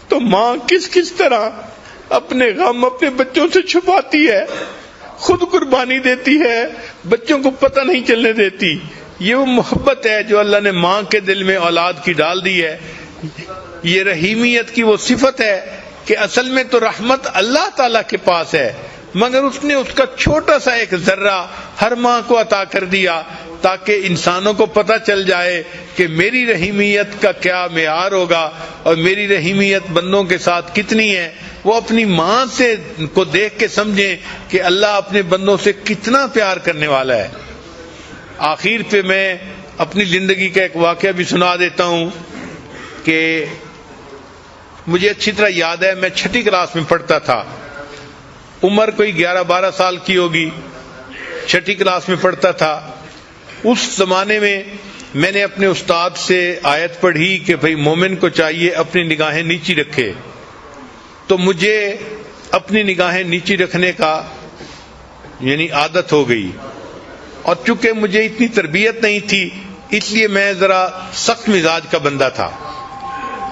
تو ماں کس کس طرح اپنے غم اپنے بچوں سے چھپاتی ہے، خود قربانی دیتی ہے، بچوں کو پتہ نہیں چلنے دیتی. یہ وہ محبت ہے جو اللہ نے ماں کے دل میں اولاد کی ڈال دی ہے. یہ رحیمیت کی وہ صفت ہے کہ اصل میں تو رحمت اللہ تعالیٰ کے پاس ہے، مگر اس نے اس کا چھوٹا سا ایک ذرہ ہر ماں کو عطا کر دیا تاکہ انسانوں کو پتہ چل جائے کہ میری رحیمیت کا کیا معیار ہوگا اور میری رحیمیت بندوں کے ساتھ کتنی ہے. وہ اپنی ماں سے کو دیکھ کے سمجھیں کہ اللہ اپنے بندوں سے کتنا پیار کرنے والا ہے. آخر پہ میں اپنی زندگی کا ایک واقعہ بھی سنا دیتا ہوں کہ مجھے اچھی طرح یاد ہے، میں 6ٹھی کلاس میں پڑھتا تھا، عمر کوئی 11-12 سال کی ہوگی، 6ٹھی کلاس میں پڑھتا تھا. اس زمانے میں میں نے اپنے استاد سے آیت پڑھی کہ بھئی مومن کو چاہیے اپنی نگاہیں نیچی رکھے. تو مجھے اپنی نگاہیں نیچی رکھنے کا یعنی عادت ہو گئی، اور چونکہ مجھے اتنی تربیت نہیں تھی اس لیے میں ذرا سخت مزاج کا بندہ تھا.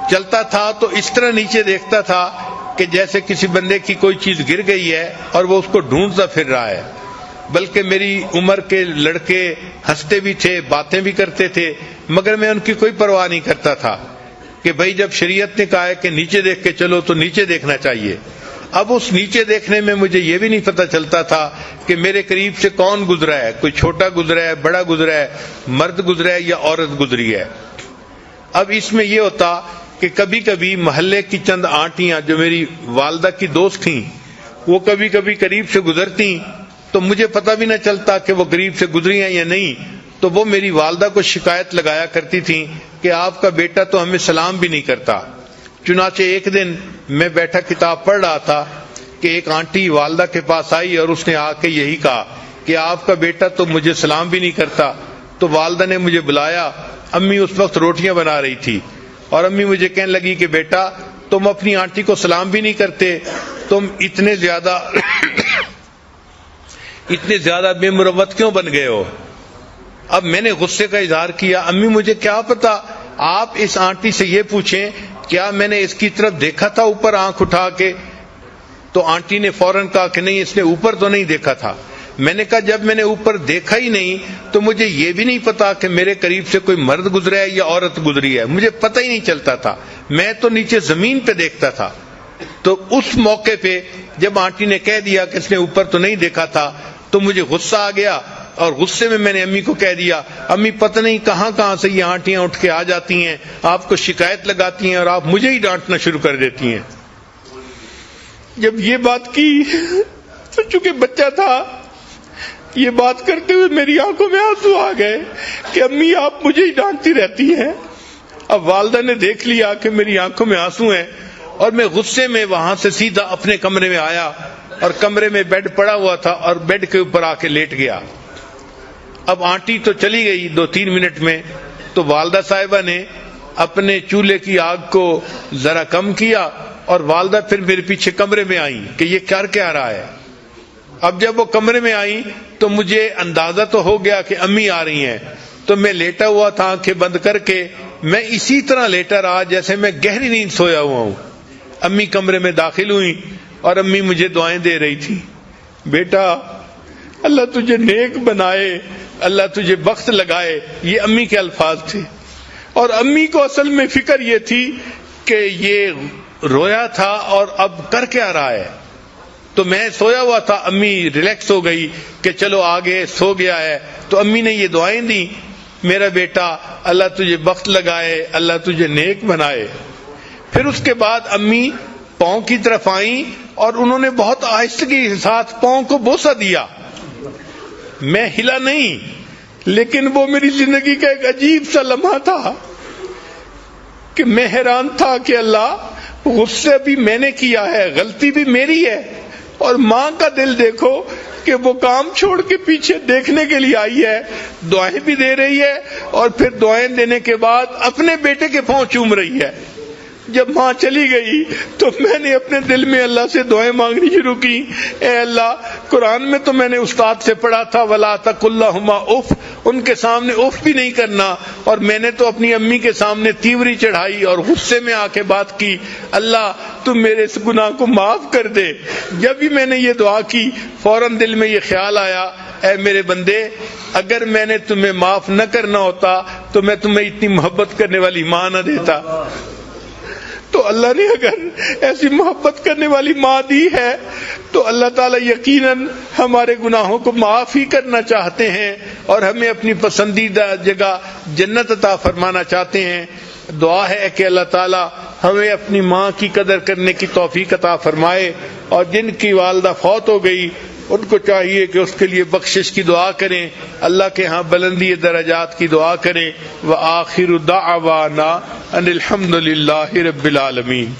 چلتا تھا تو اس طرح نیچے دیکھتا تھا کہ جیسے کسی بندے کی کوئی چیز گر گئی ہے اور وہ اس کو ڈھونڈتا پھر رہا ہے. بلکہ میری عمر کے لڑکے ہنستے بھی تھے، باتیں بھی کرتے تھے، مگر میں ان کی کوئی پرواہ نہیں کرتا تھا کہ بھائی جب شریعت نے کہا ہے کہ نیچے دیکھ کے چلو تو نیچے دیکھنا چاہیے. اب اس نیچے دیکھنے میں مجھے یہ بھی نہیں پتہ چلتا تھا کہ میرے قریب سے کون گزرا ہے، کوئی چھوٹا گزرا ہے، بڑا گزرا ہے، مرد گزرا ہے یا عورت گزری ہے. اب اس میں یہ ہوتا کہ کبھی کبھی محلے کی چند آنٹیاں جو میری والدہ کی دوست تھیں وہ کبھی کبھی قریب سے گزرتی تو مجھے پتہ بھی نہ چلتا کہ وہ قریب سے گزری ہیں یا نہیں. تو وہ میری والدہ کو شکایت لگایا کرتی تھیں کہ آپ کا بیٹا تو ہمیں سلام بھی نہیں کرتا. چنانچہ ایک دن میں بیٹھا کتاب پڑھ رہا تھا کہ ایک آنٹی والدہ کے پاس آئی اور اس نے آ کے یہی کہا کہ آپ کا بیٹا تو مجھے سلام بھی نہیں کرتا. تو والدہ نے مجھے بلایا. امی اس وقت روٹیاں بنا رہی تھی اور امی مجھے کہنے لگی کہ بیٹا تم اپنی آنٹی کو سلام بھی نہیں کرتے، تم اتنے زیادہ بے مروت کیوں بن گئے ہو؟ اب میں نے غصے کا اظہار کیا، امی مجھے کیا پتا، آپ اس آنٹی سے یہ پوچھیں کیا میں نے اس کی طرف دیکھا تھا اوپر آنکھ اٹھا کے؟ تو آنٹی نے فوراً کہا کہ نہیں، اس نے اوپر تو نہیں دیکھا تھا. میں نے کہا جب میں نے اوپر دیکھا ہی نہیں تو مجھے یہ بھی نہیں پتا کہ میرے قریب سے کوئی مرد گزرا ہے یا عورت گزری ہے، مجھے پتہ ہی نہیں چلتا تھا، میں تو نیچے زمین پہ دیکھتا تھا. تو اس موقع پہ جب آنٹی نے کہہ دیا کہ اس نے اوپر تو نہیں دیکھا تھا تو مجھے غصہ آ گیا، اور غصے میں نے امی کو کہہ دیا امی پتہ نہیں کہاں کہاں سے یہ آنٹیاں اٹھ کے آ جاتی ہیں، آپ کو شکایت لگاتی ہیں اور آپ مجھے ہی ڈانٹنا شروع کر دیتی ہیں. جب یہ بات کی تو چونکہ بچہ تھا، یہ بات کرتے ہوئے میری آنکھوں میں آنسو آ گئے کہ امی آپ مجھے ہی ڈانٹتی رہتی ہیں. اب والدہ نے دیکھ لیا کہ میری آنکھوں میں آنسو ہیں اور میں غصے میں وہاں سے سیدھا اپنے کمرے میں آیا اور کمرے میں بیڈ پڑا ہوا تھا اور بیڈ کے اوپر آ کے لیٹ گیا. اب آنٹی تو چلی گئی 2-3 منٹ میں، تو والدہ صاحبہ نے اپنے چولہے کی آگ کو ذرا کم کیا اور والدہ پھر میرے پیچھے کمرے میں آئی کہ یہ کیا رہا ہے. اب جب وہ کمرے میں آئی تو مجھے اندازہ تو ہو گیا کہ امی آ رہی ہیں، تو میں لیٹا ہوا تھا آنکھیں بند کر کے، میں اسی طرح لیٹا رہا جیسے میں گہری نیند سویا ہوا ہوں. امی کمرے میں داخل ہوئی اور امی مجھے دعائیں دے رہی تھی، بیٹا اللہ تجھے نیک بنائے، اللہ تجھے بخت لگائے، یہ امی کے الفاظ تھے. اور امی کو اصل میں فکر یہ تھی کہ یہ رویا تھا اور اب کر کیا رہا ہے. تو میں سویا ہوا تھا، امی ریلیکس ہو گئی کہ چلو آگے سو گیا ہے، تو امی نے یہ دعائیں دی میرا بیٹا اللہ تجھے بخت لگائے، اللہ تجھے نیک بنائے. پھر اس کے بعد امی پاؤں کی طرف آئیں اور انہوں نے بہت آہستگی کے ساتھ پاؤں کو بوسہ دیا. میں ہلا نہیں، لیکن وہ میری زندگی کا ایک عجیب سا لمحہ تھا کہ میں حیران تھا کہ اللہ غصہ بھی میں نے کیا ہے، غلطی بھی میری ہے، اور ماں کا دل دیکھو کہ وہ کام چھوڑ کے پیچھے دیکھنے کے لیے آئی ہے، دعائیں بھی دے رہی ہے اور پھر دعائیں دینے کے بعد اپنے بیٹے کے پاؤں چوم رہی ہے. جب ماں چلی گئی تو میں نے اپنے دل میں اللہ سے دعائیں مانگنی شروع کی، اے اللہ قرآن میں تو میں نے استاد سے پڑھا تھا ولا تقل لہما اف، ان کے سامنے اف بھی نہیں کرنا، اور میں نے تو اپنی امی کے سامنے تیوری چڑھائی اور غصے میں آ کے بات کی، اللہ تم میرے اس گناہ کو معاف کر دے۔ جب بھی میں نے یہ دعا کی فوراً دل میں یہ خیال آیا، اے میرے بندے، اگر میں نے تمہیں معاف نہ کرنا ہوتا تو میں تمہیں اتنی محبت کرنے والی ماں نہ دیتا۔ تو اللہ نے اگر ایسی محبت کرنے والی ماں دی ہے تو اللہ تعالیٰ یقیناً ہمارے گناہوں کو معاف ہی کرنا چاہتے ہیں اور ہمیں اپنی پسندیدہ جگہ جنت عطا فرمانا چاہتے ہیں۔ دعا ہے کہ اللہ تعالیٰ ہمیں اپنی ماں کی قدر کرنے کی توفیق عطا فرمائے، اور جن کی والدہ فوت ہو گئی ان کو چاہیے کہ اس کے لیے بخشش کی دعا کریں، اللہ کے ہاں بلندی درجات کی دعا کریں۔ وآخر دعوانا ان الحمد للہ رب العالمین۔